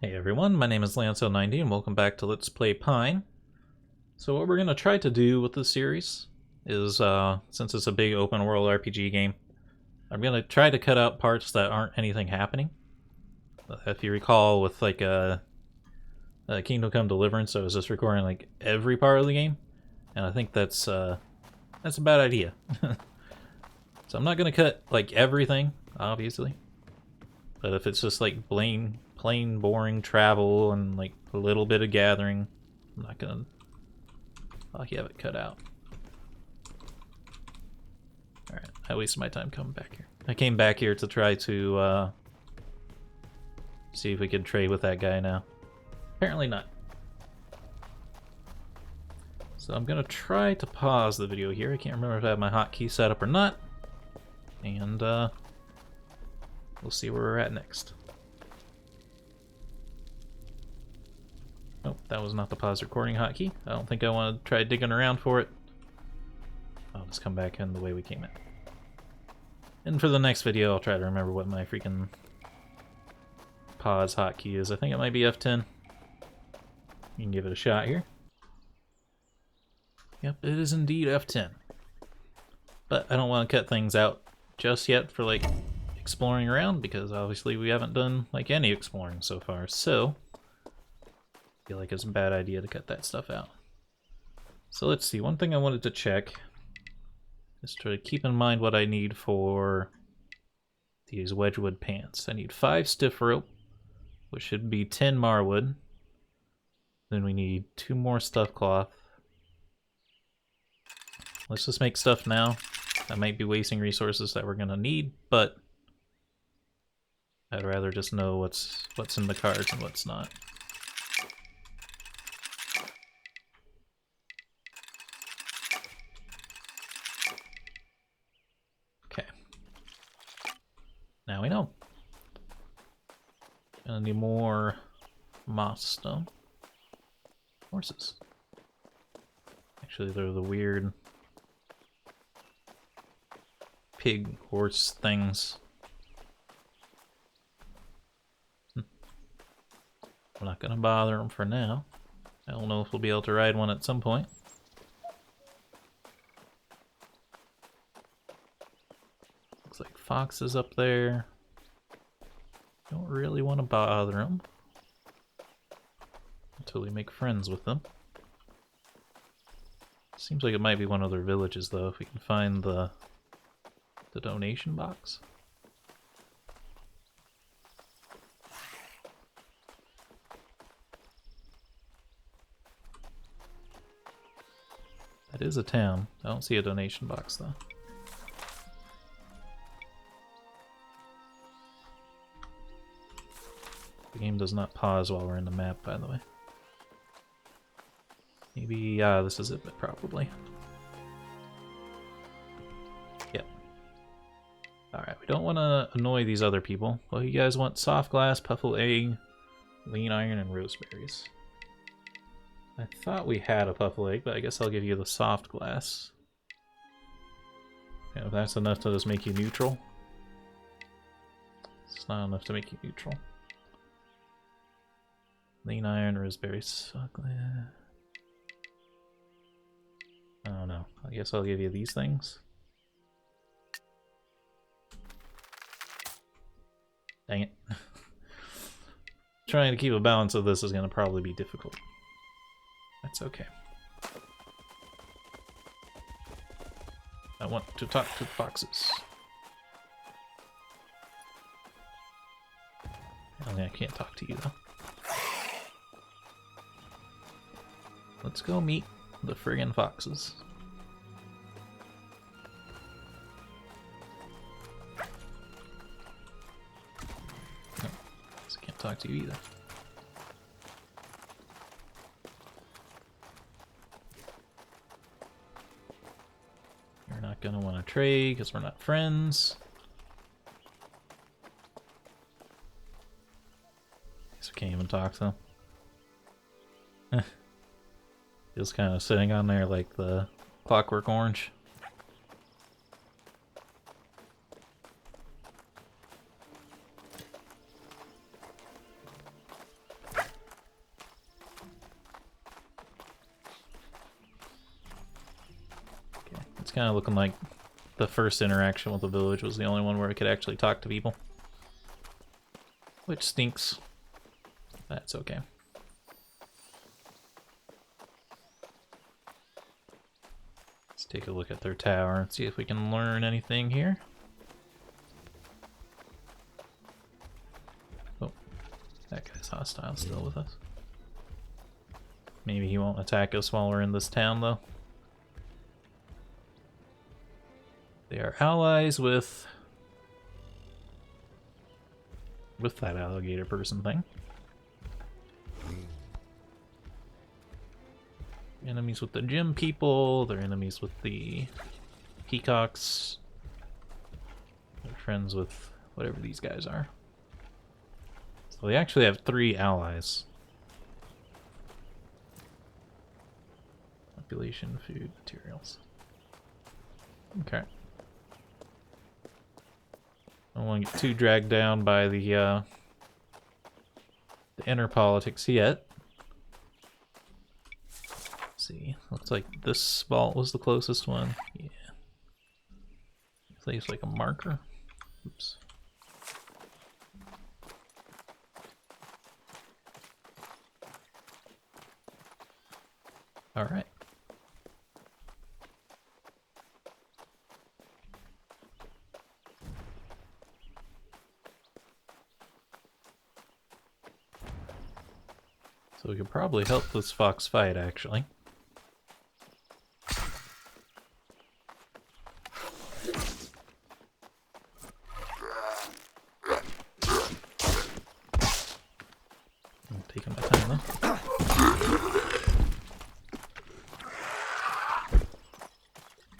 Hey everyone, my name is Lance090 and welcome back to Let's Play Pine. So what we're going to try to do with this series is, since it's a big open world RPG game, I'm going to try to cut out parts that aren't anything happening. If you recall with like Kingdom Come Deliverance, I was just recording like every part of the game, and I think that's a bad idea. So I'm not going to cut like everything, obviously, but if it's just like plain boring travel and like a little bit of gathering, I'm not gonna have it cut out. Alright, I wasted my time coming back here. I came back here to try to see if we could trade with that guy now. Apparently not. So I'm gonna try to pause the video here. I can't remember if I have my hotkey set up or not. And we'll see where we're at next. Nope, that was not the pause recording hotkey. I don't think I want to try digging around for it. I'll just come back in the way we came in. And for the next video, I'll try to remember what my freaking pause hotkey is. I think it might be F10. You can give it a shot here. Yep, it is indeed F10. But I don't want to cut things out just yet for like exploring around, because obviously we haven't done like any exploring so far, so I feel like it's a bad idea to cut that stuff out. So let's see, one thing I wanted to check is to keep in mind what I need for these Wedgewood pants. I need 5 stiff rope, which should be 10 marwood. Then we need 2 more stuff cloth. Let's just make stuff now. I might be wasting resources that we're gonna need, but I'd rather just know what's in the cards and what's not. Okay. Now we know. Gonna need more moss stone. Horses. Actually, they're the weird pig horse things. I'm not gonna bother them for now. I don't know if we'll be able to ride one at some point. Looks like foxes up there. Don't really want to bother them until we make friends with them. Seems like it might be one of their villages though, if we can find the donation box. That is a town. I don't see a donation box though. The game does not pause while we're in the map, by the way. Maybe, this is it, but probably. Yep. Alright, we don't want to annoy these other people. Well, you guys want soft glass, puffle egg, lean iron, and roseberries. I thought we had a puffle egg, but I guess I'll give you the soft glass. Yeah, if that's enough to just make you neutral. It's not enough to make you neutral. Lean iron, raspberries. I don't know. I guess I'll give you these things. Dang it. Trying to keep a balance of this is going to probably be difficult. That's okay. I want to talk to foxes. I can't talk to you though. Let's go meet the friggin' foxes. No, I can't talk to you either. You're not gonna want to trade because we're not friends. Guess we can't even talk to them. Just kind of sitting on there like the Clockwork Orange. kind of looking like the first interaction with the village was the only one where I could actually talk to people. Which stinks. That's okay. Let's take a look at their tower and see if we can learn anything here. Oh, that guy's hostile still with us. Maybe he won't attack us while we're in this town, though. They are allies with that alligator person thing. Enemies with the gym people, they're enemies with the peacocks. They're friends with whatever these guys are. So they actually have 3 allies. Population, food, materials. Okay. I don't want to get too dragged down by the inner politics yet. Let's see, looks like this vault was the closest one. Yeah. Plays like a marker. Oops. All right. So we could probably help this fox fight, actually. I'm taking my time, though.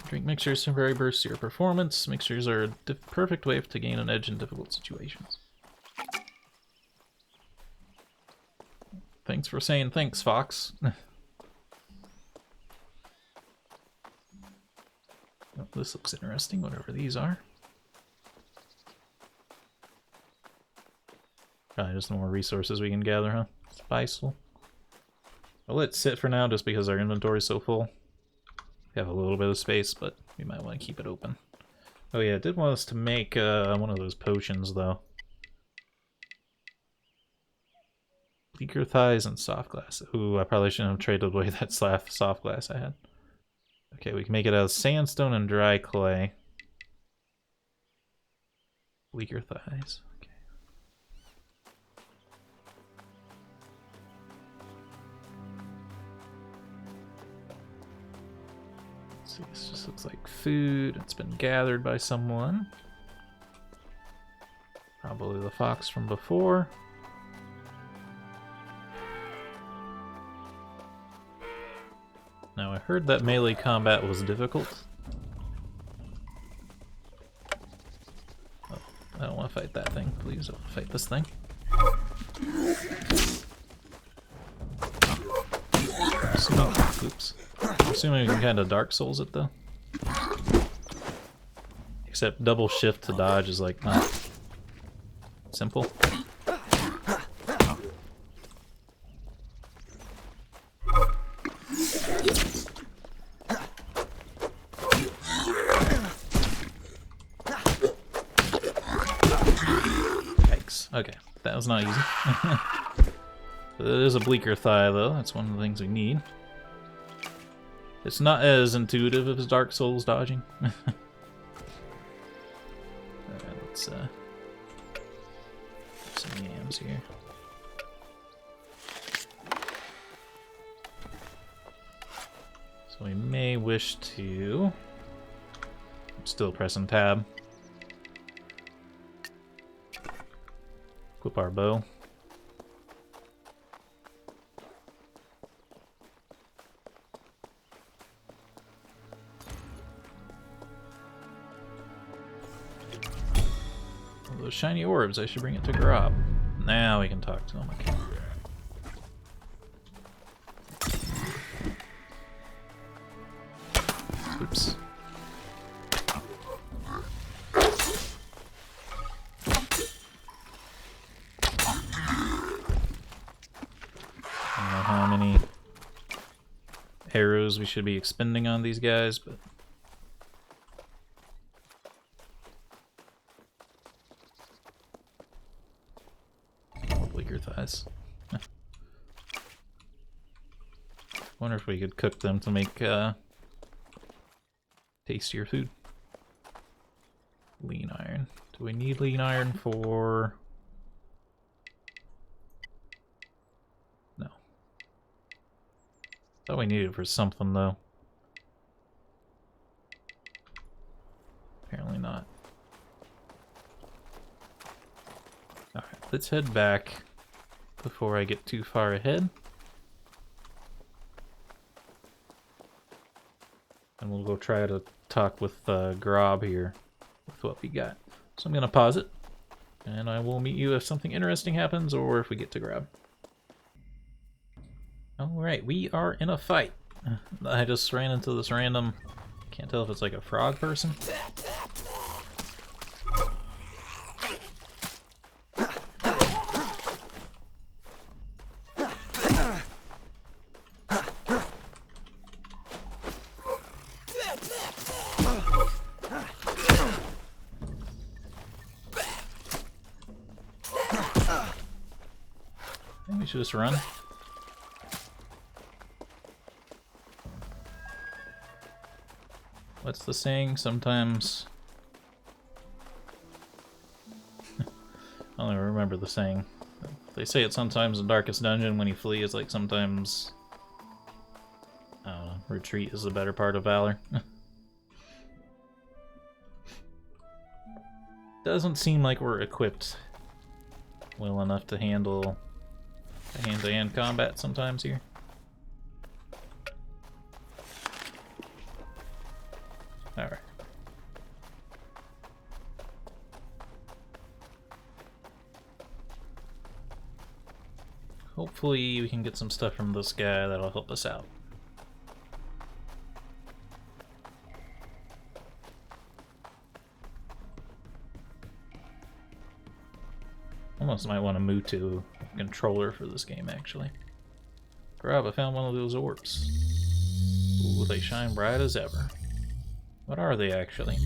Drink mixtures temporarily burst your performance. Mixtures are a perfect way to gain an edge in difficult situations. Thanks for saying thanks, Fox. Oh, this looks interesting, whatever these are. Probably just more resources we can gather, huh? Spicel. I'll let it sit for now just because our inventory is so full. We have a little bit of space, but we might want to keep it open. Oh yeah, it did want us to make one of those potions, though. Bleaker thighs and soft glass. Ooh, I probably shouldn't have traded away that soft glass I had. Okay, we can make it out of sandstone and dry clay. Bleaker thighs. Okay. Let's see, this just looks like food. It's been gathered by someone. Probably the fox from before. Now, I heard that melee combat was difficult. Oh, I don't want to fight that thing. Please don't fight this thing. Oops. I'm assuming we can kind of Dark Souls it, though. Except double shift to dodge is, like, not simple. Okay, that was not easy. It is a bleaker thigh, though. That's one of the things we need. It's not as intuitive as Dark Souls dodging. Alright, let's some yams here. So we may wish to... I'm still pressing tab. Equip our bow. Those shiny orbs, I should bring it to Grob. Now we can talk to him. Okay. Oops. Arrows we should be expending on these guys, but lick your thighs. Wonder if we could cook them to make tastier food. Lean iron. Do we need lean iron for... No. Thought we needed it for something, though. Apparently not. Alright, let's head back before I get too far ahead. And we'll go try to talk with Grob here with what we got. So I'm going to pause it, and I will meet you if something interesting happens or if we get to Grob. Alright, we are in a fight. I just ran into this random... Can't tell if it's like a frog person. We should just run. What's the saying? Sometimes... I don't even remember the saying. They say it sometimes in darkest dungeon when you flee is like sometimes... I don't know, retreat is the better part of valor. Doesn't seem like we're equipped well enough to handle hand-to-hand combat sometimes here. Alright. Hopefully we can get some stuff from this guy that'll help us out. Almost might want to move to a controller for this game, actually. Grab, I found one of those orbs. Ooh, they shine bright as ever. What are they, actually?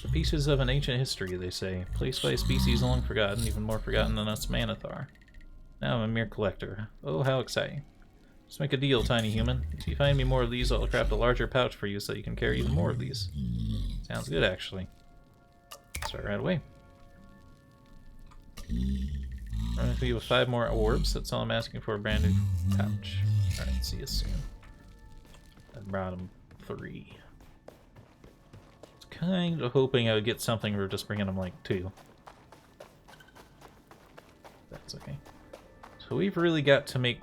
The pieces of an ancient history, they say. Placed by a species long forgotten, even more forgotten than us Manathar. Now I'm a mere collector. Oh, how exciting. Let's make a deal, tiny human. If you find me more of these, I'll craft a larger pouch for you so you can carry even more of these. Sounds good, actually. Start right away. Running through you with 5 more orbs. That's all I'm asking for, a brand new pouch. Alright, see you soon. I brought him 3. I was kind of hoping I would get something for just bringing him like 2. That's okay. So we've really got to make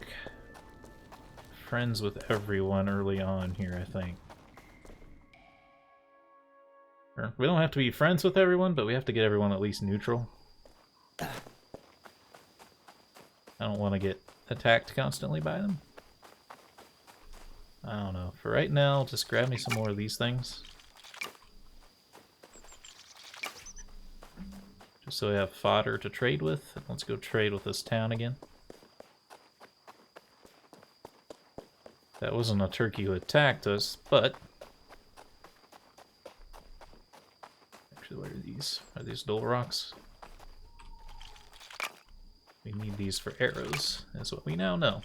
friends with everyone early on here, I think. Or, we don't have to be friends with everyone, but we have to get everyone at least neutral. I don't want to get attacked constantly by them. I don't know. For right now, just grab me some more of these things. Just so I have fodder to trade with. Let's go trade with this town again. That wasn't a turkey who attacked us, but... Actually, what are these? Are these dole rocks? We need these for arrows, is what we now know.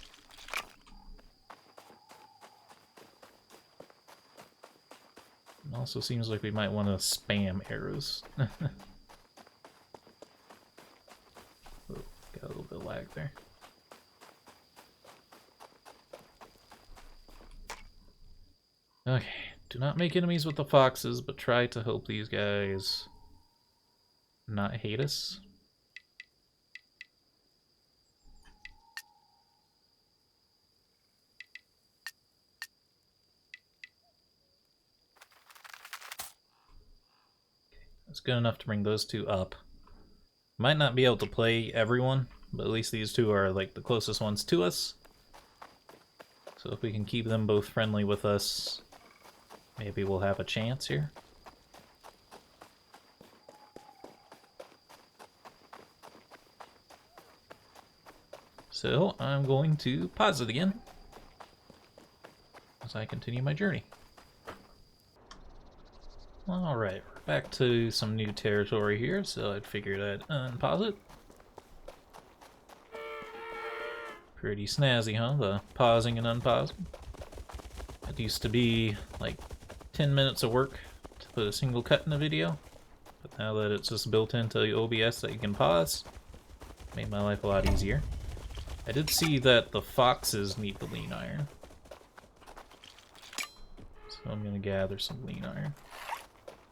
It also seems like we might want to spam arrows. Oh, got a little bit of lag there. Okay, do not make enemies with the foxes, but try to hope these guys not hate us. That's good enough to bring those 2 up. Might not be able to play everyone, but at least these 2 are like the closest ones to us. So if we can keep them both friendly with us, maybe we'll have a chance here. So I'm going to pause it again as I continue my journey. Alright, we're back to some new territory here, so I figured I'd unpause it. Pretty snazzy, huh? The pausing and unpausing. It used to be like 10 minutes of work to put a single cut in a video, but now that it's just built into the OBS that you can pause, made my life a lot easier. I did see that the foxes need the lean iron, so I'm gonna gather some lean iron.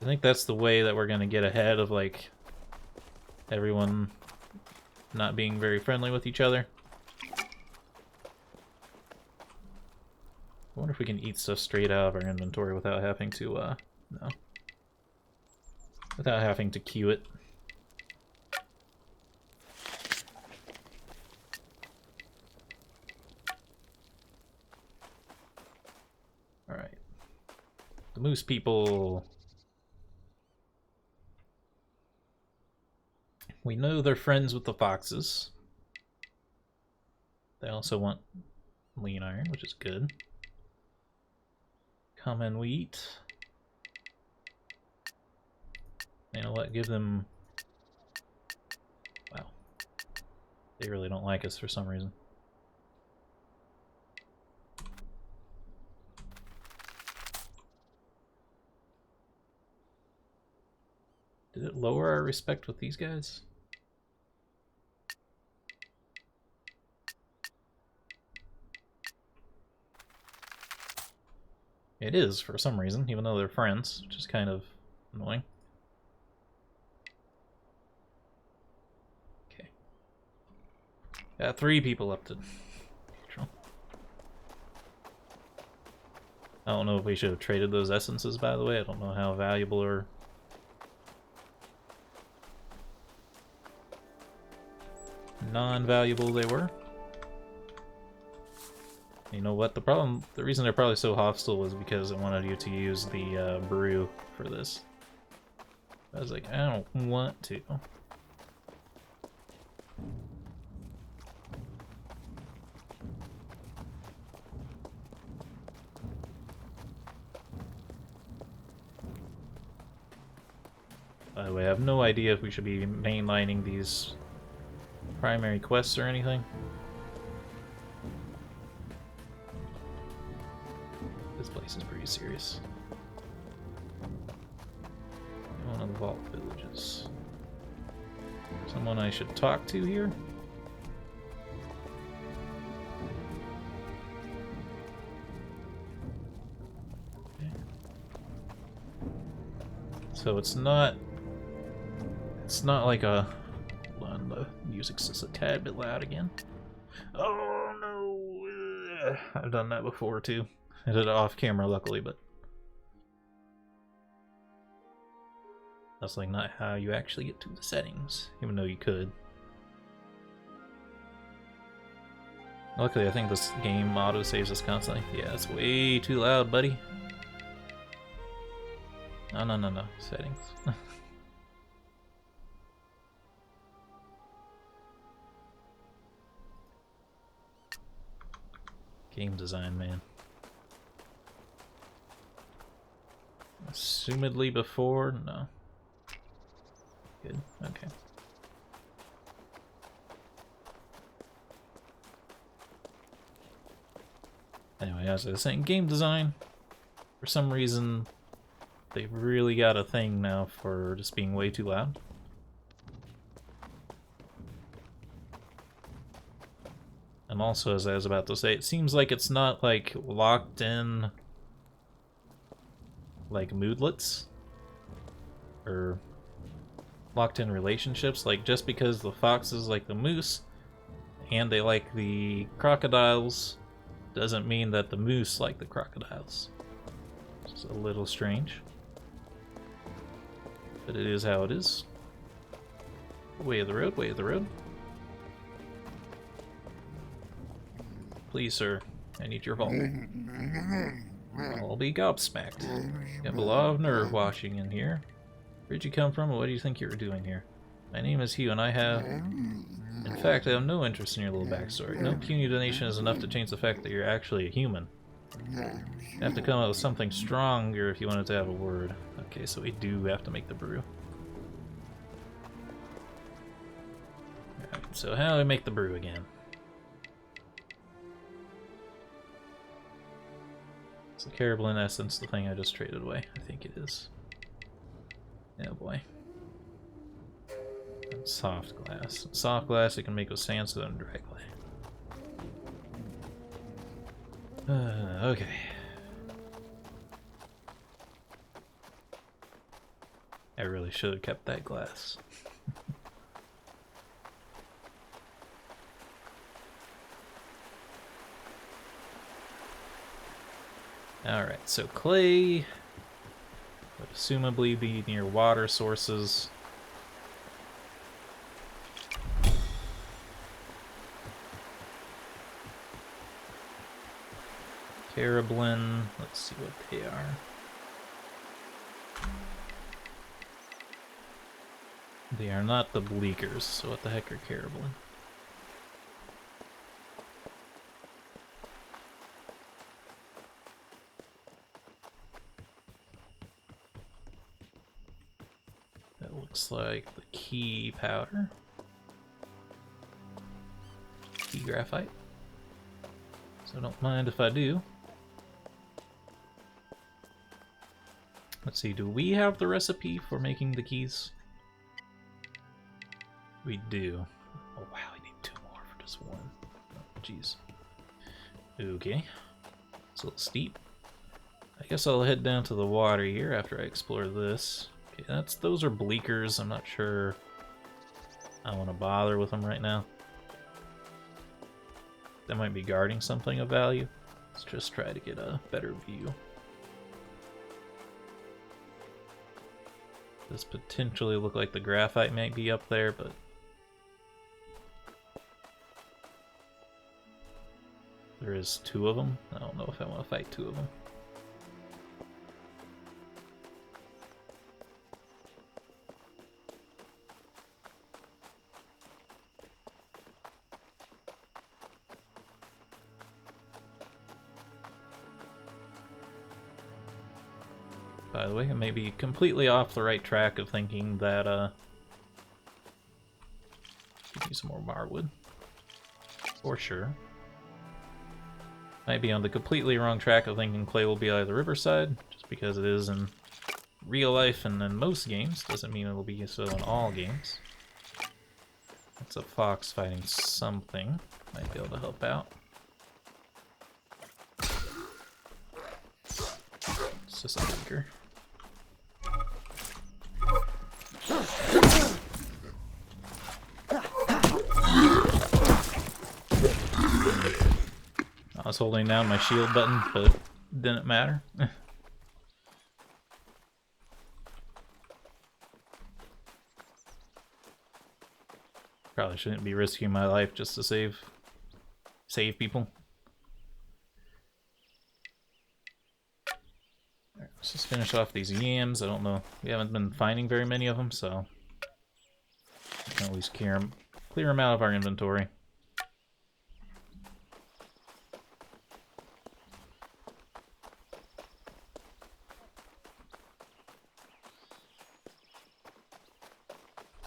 I think that's the way that we're gonna get ahead of like everyone not being very friendly with each other. I wonder if we can eat stuff straight out of our inventory without having to, no. Without having to queue it. Alright. The moose people. We know they're friends with the foxes. They also want lean iron, which is good. Common wheat. You know what? Give them... Wow. They really don't like us for some reason. Did it lower our respect with these guys? It is, for some reason, even though they're friends, which is kind of annoying. Okay. Got 3 people up to... I don't know if we should have traded those essences, by the way. I don't know how valuable or... non-valuable they were. You know what? The reason they're probably so hostile was because it wanted you to use the brew for this. I was like, I don't want to. By the way, I have no idea if we should be mainlining these primary quests or anything. This place is pretty serious. One of the vault villages. Someone I should talk to here? Okay. So it's not like a... Hold on, the music's just a tad bit loud again. Oh no! I've done that before too. I did it off camera, luckily, but that's like not how you actually get to the settings, even though you could. Luckily, I think this game auto saves us constantly. Yeah, it's way too loud, buddy. No. Settings. Game design, man. Assumedly before? No. Good, okay. Anyway, as I was saying, game design, for some reason, they've really got a thing now for just being way too loud. And also, as I was about to say, it seems like it's not, like, locked in, like, moodlets, or locked in relationships. Like, just because the foxes like the moose, and they like the crocodiles, doesn't mean that the moose like the crocodiles. It's a little strange. But it is how it is. Way of the road, way of the road. Please, sir, I need your help. I'll be gobsmacked. You have a lot of nerve washing in here. Where'd you come from, and what do you think you were doing here? My name is Hugh, and I have... In fact, I have no interest in your little backstory. No puny donation is enough to change the fact that you're actually a human. You have to come up with something stronger if you wanted to have a word. Okay, so we do have to make the brew. Alright, so how do we make the brew again? Is the Carablin essence the thing I just traded away? I think it is. Yeah, boy. And soft glass. Soft glass you can make with sandstone and dry clay. Okay. I really should have kept that glass. Alright, so clay would assumably be near water sources. Carablin, let's see what they are. They are not the bleakers, so what the heck are Carablin? That looks like the key powder. Key graphite. So don't mind if I do. Let's see, do we have the recipe for making the keys? We do. Oh wow, we need 2 more for just 1. Oh, jeez. Okay. It's a little steep. I guess I'll head down to the water here after I explore this. Okay, those are bleakers. I'm not sure I want to bother with them right now. They might be guarding something of value. Let's just try to get a better view. This potentially look like the graphite might be up there, but there is 2 of them. I don't know if I want to fight 2 of them. By the way, I may be completely off the right track of thinking that, give me some more marwood. For sure. Might be on the completely wrong track of thinking clay will be out of the riverside, just because it is in real life and in most games. Doesn't mean it'll be so in all games. That's a fox fighting something. Might be able to help out. It's just a leaker. I was holding down my shield button, but it didn't matter. Probably shouldn't be risking my life just to save people. Alright, let's just finish off these yams. I don't know. We haven't been finding very many of them, so we can at least clear them out of our inventory.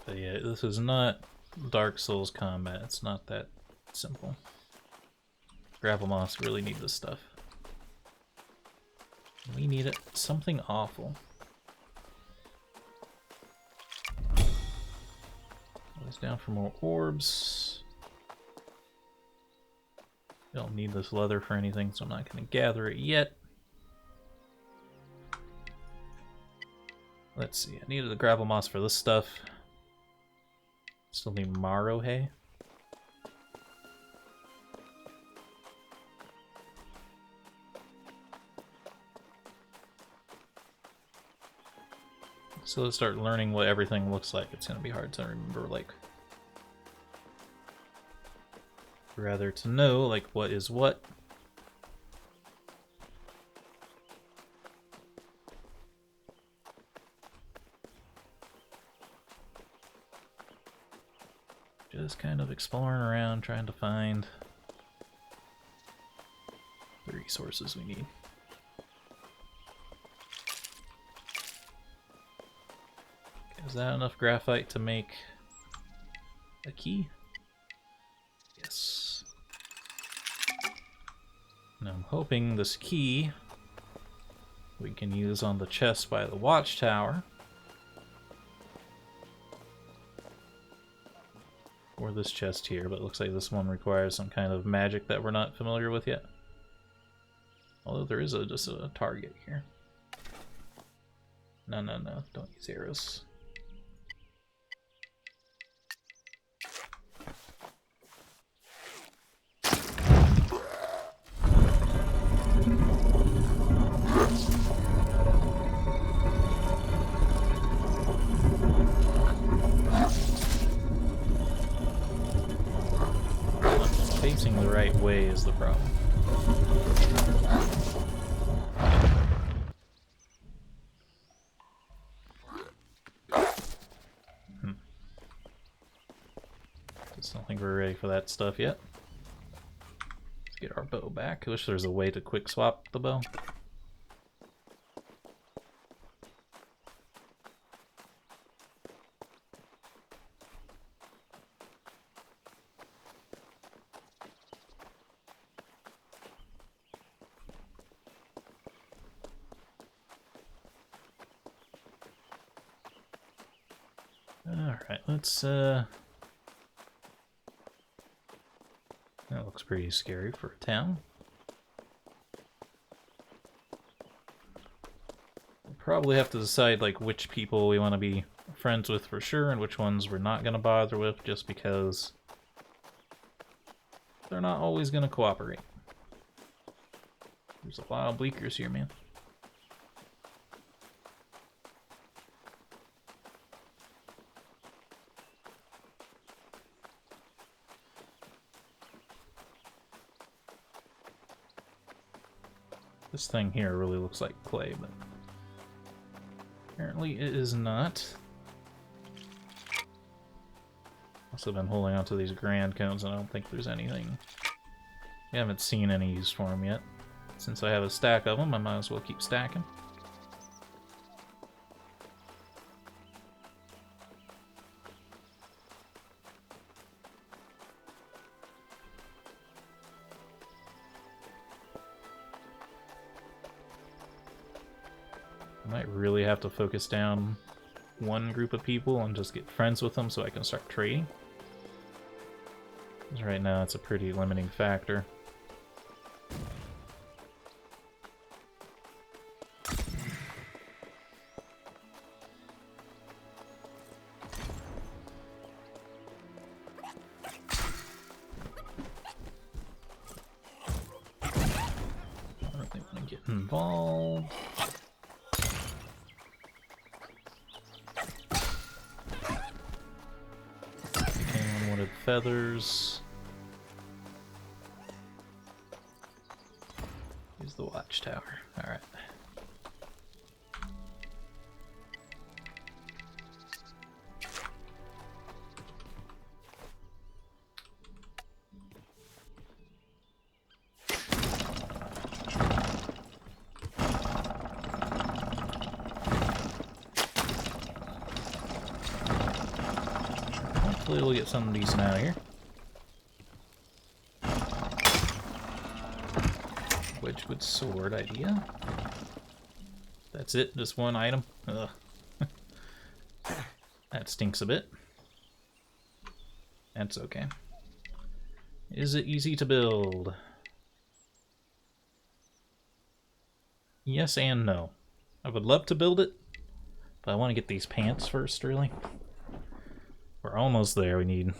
But yeah, this is not Dark Souls combat. It's not that simple. Gravel moss really need this stuff. We need it. Something awful. Always down for more orbs. Don't need this leather for anything, so I'm not going to gather it yet. Let's see. I needed the gravel moss for this stuff. Still need marrow hay. So let's start learning what everything looks like. It's gonna be hard to remember, like, rather to know, like, what is what. Just kind of exploring around, trying to find the resources we need. Okay, is that enough graphite to make a key? Yes. And I'm hoping this key we can use on the chest by the watchtower. Or this chest here, but it looks like this one requires some kind of magic that we're not familiar with yet. Although there is just a target here. No, don't use arrows. Facing the right way is the problem. Just don't think we're ready for that stuff yet. Let's get our bow back. I wish there was a way to quick swap the bow. Alright, let's that looks pretty scary for a town. We'll probably have to decide like which people we want to be friends with for sure and which ones we're not going to bother with, just because they're not always going to cooperate. There's a lot of bleakers here, man. This thing here really looks like clay, but apparently it is not. Also been holding on to these grand cones, and I don't think there's anything. I haven't seen any use for them yet. Since I have a stack of them, I might as well keep stacking. I might really have to focus down one group of people and just get friends with them so I can start trading. Because right now it's a pretty limiting factor. I don't think I'm gonna get involved. Feathers. Use the watchtower. Alright. Hopefully we'll get something decent out of here. Wedgwood sword idea. That's it, just one item. Ugh. That stinks a bit. That's okay. Is it easy to build? Yes and no. I would love to build it, but I want to get these pants first, really. We're almost there. We need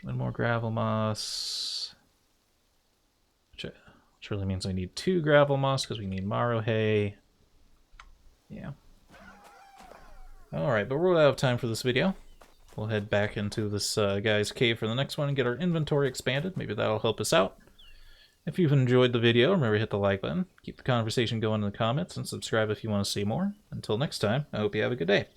one more gravel moss. Which really means we need 2 gravel moss because we need marrow hay. Yeah. Alright, but we're out of time for this video. We'll head back into this guy's cave for the next one and get our inventory expanded. Maybe that'll help us out. If you've enjoyed the video, remember to hit the like button, keep the conversation going in the comments, and subscribe if you want to see more. Until next time, I hope you have a good day.